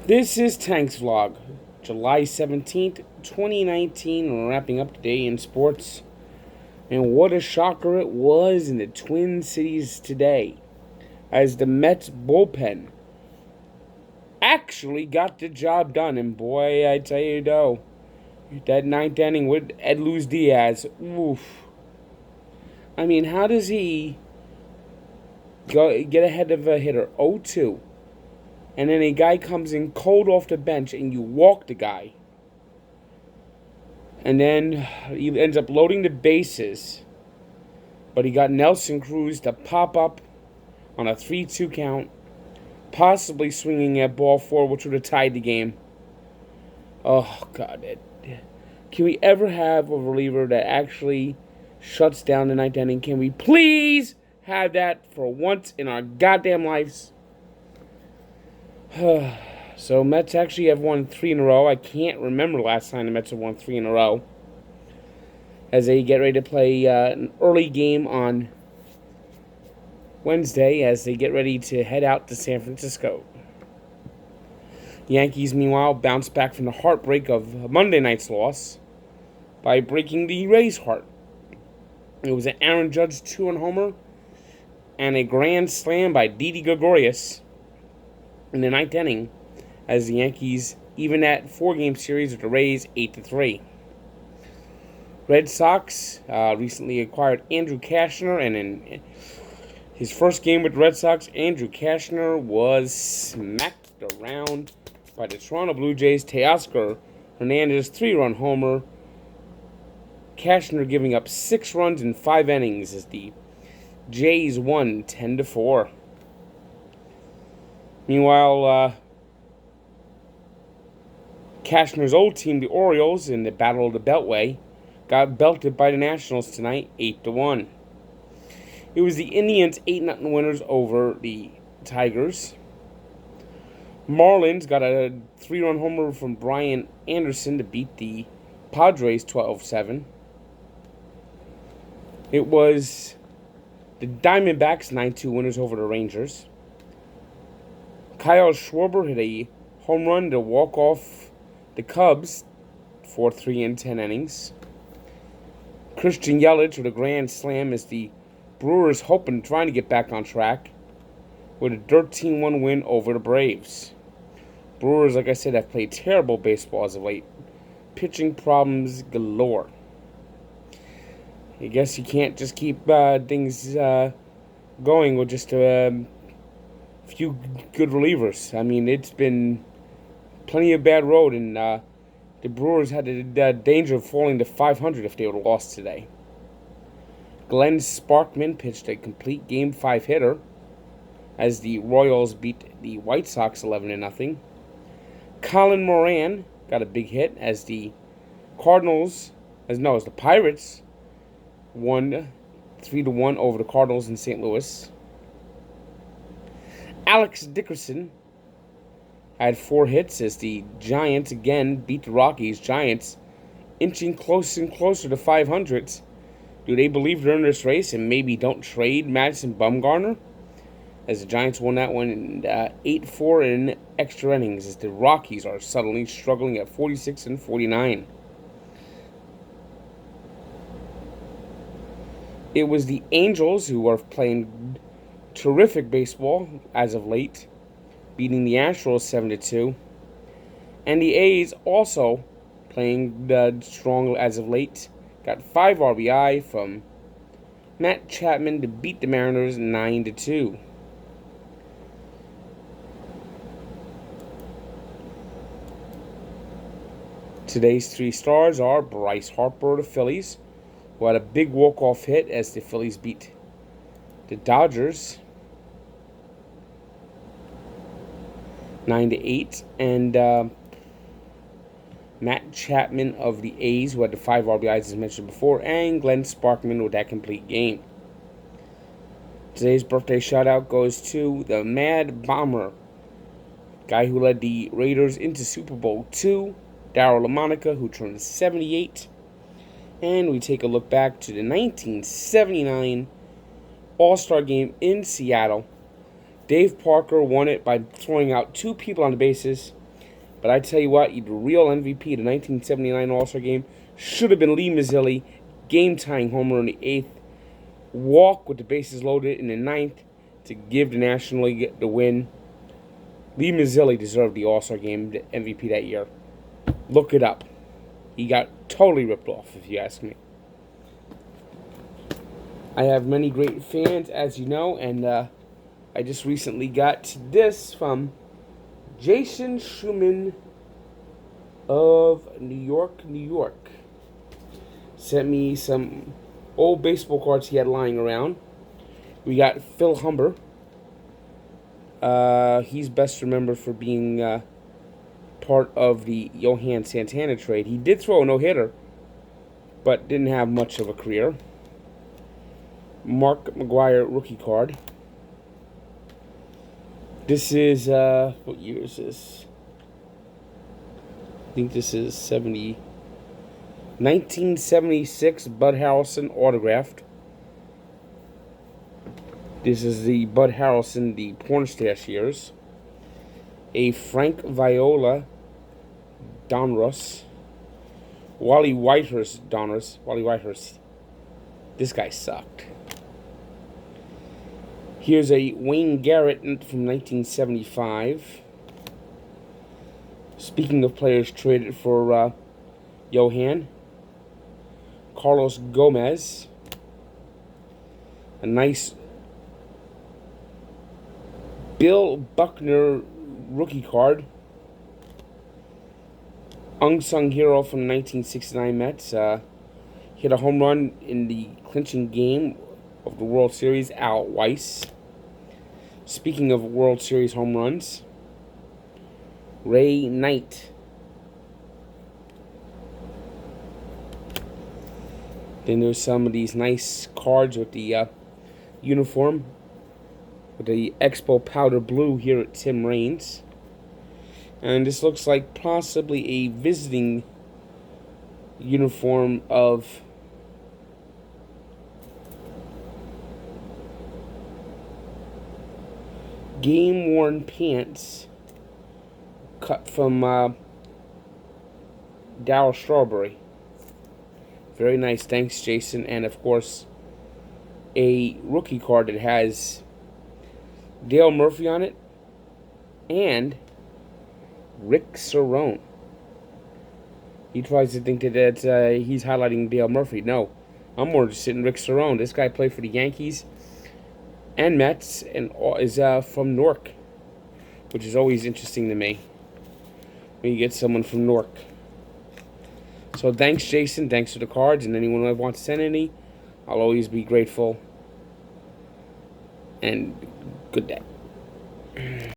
This is Tank's Vlog, July 17th, 2019, wrapping up today in sports. And what a shocker it was in the Twin Cities today, as the Mets bullpen actually got the job done. And boy, I tell you though, that ninth inning with Edluz Diaz, oof. I mean, how does he get ahead of a hitter 0-2? And then a guy comes in cold off the bench and you walk the guy. And then he ends up loading the bases. But he got Nelson Cruz to pop up on a 3-2 count, possibly swinging at ball four, which would have tied the game. Oh, God. Can we ever have a reliever that actually shuts down the ninth inning? Can we please have that for once in our goddamn lives? So Mets actually have won 3 in a row. I can't remember last time the Mets have won 3 in a row, as they get ready to play an early game on Wednesday as they get ready to head out to San Francisco. The Yankees, meanwhile, bounced back from the heartbreak of Monday night's loss by breaking the Rays' heart. It was an Aaron Judge 2-run homer and a grand slam by Didi Gregorius in the ninth inning, as the Yankees even that 4-game series with the Rays 8-3. Red Sox recently acquired Andrew Cashner, and in his first game with the Red Sox, Andrew Cashner was smacked around by the Toronto Blue Jays' Teoscar Hernandez 3-run homer. Cashner giving up 6 runs in 5 innings as the Jays won 10-4. Meanwhile, Cashner's old team, the Orioles, in the Battle of the Beltway, got belted by the Nationals tonight, 8-1. It was the Indians' 8-0 winners over the Tigers. Marlins got a 3-run homer from Brian Anderson to beat the Padres 12-7. It was the Diamondbacks' 9-2 winners over the Rangers. Kyle Schwarber hit a home run to walk off the Cubs 4-3 in 10 innings. Christian Yelich with a grand slam as the Brewers trying to get back on track with a 13-1 win over the Braves. Brewers, like I said, have played terrible baseball as of late. Pitching problems galore. I guess you can't just keep things going with just a few good relievers. I mean, it's been plenty of bad road, and the Brewers had the danger of falling to 500 if they would have lost today. Glenn Sparkman pitched a complete Game 5 hitter as the Royals beat the White Sox 11-0. Colin Moran got a big hit as the Pirates won 3-1 over the Cardinals in St. Louis. Alex Dickerson had 4 hits as the Giants again beat the Rockies. Giants inching closer and closer to 500. Do they believe they're in this race and maybe don't trade Madison Bumgarner? As the Giants won that one 8-4 in extra innings, as the Rockies are suddenly struggling at 46-49. It was the Angels who are playing terrific baseball as of late, beating the Astros 7-2. And the A's also playing strong as of late. Got 5 RBI from Matt Chapman to beat the Mariners 9-2. Today's 3 stars are Bryce Harper of the Phillies, who had a big walk-off hit as the Phillies beat the Dodgers 9-8, and Matt Chapman of the A's, who had the 5 RBIs as mentioned before, and Glenn Sparkman with that complete game. Today's birthday shout-out goes to the Mad Bomber, guy who led the Raiders into Super Bowl II, Darryl LaMonica, who turned 78. And we take a look back to the 1979 All-Star Game in Seattle. Dave Parker won it by throwing out 2 people on the bases But I tell you what, the real MVP of the 1979 All-Star Game should have been Lee Mazzilli, game-tying homer in the 8th, walk with the bases loaded in the 9th to give the National League the win. Lee Mazzilli deserved the All-Star Game MVP that year. Look it up. He got totally ripped off, if you ask me. I have many great fans, as you know, and I just recently got this from Jason Schumann of New York, New York. Sent me some old baseball cards he had lying around. We got Phil Humber. He's best remembered for being part of the Johan Santana trade. He did throw a no-hitter, but didn't have much of a career. Mark McGwire rookie card. This is, what year is this? I think this is 1976 Bud Harrelson autographed. This is the Bud Harrelson, the porn stash years. A Frank Viola Donruss. Wally Whitehurst Donruss. Wally Whitehurst. This guy sucked. Here's a Wayne Garrett from 1975. Speaking of players traded for Johan, Carlos Gomez. A nice Bill Buckner rookie card. Unsung hero from the 1969 Mets. Hit a home run in the clinching game of the World Series, Al Weiss. Speaking of World Series home runs, Ray Knight. Then there's some of these nice cards with the uniform, with the Expo powder blue here at Tim Raines. And this looks like possibly a visiting uniform of game-worn pants cut from Darryl Strawberry. Very nice, thanks Jason. And of course, a rookie card that has Dale Murphy on it and Rick Cerone. He tries to think that he's highlighting Dale Murphy. No, I'm more interested in Rick Cerone. This guy played for the Yankees and Mets and is from Newark, which is always interesting to me when you get someone from Newark. So thanks, Jason. Thanks for the cards, and anyone who wants to send any, I'll always be grateful. And good day.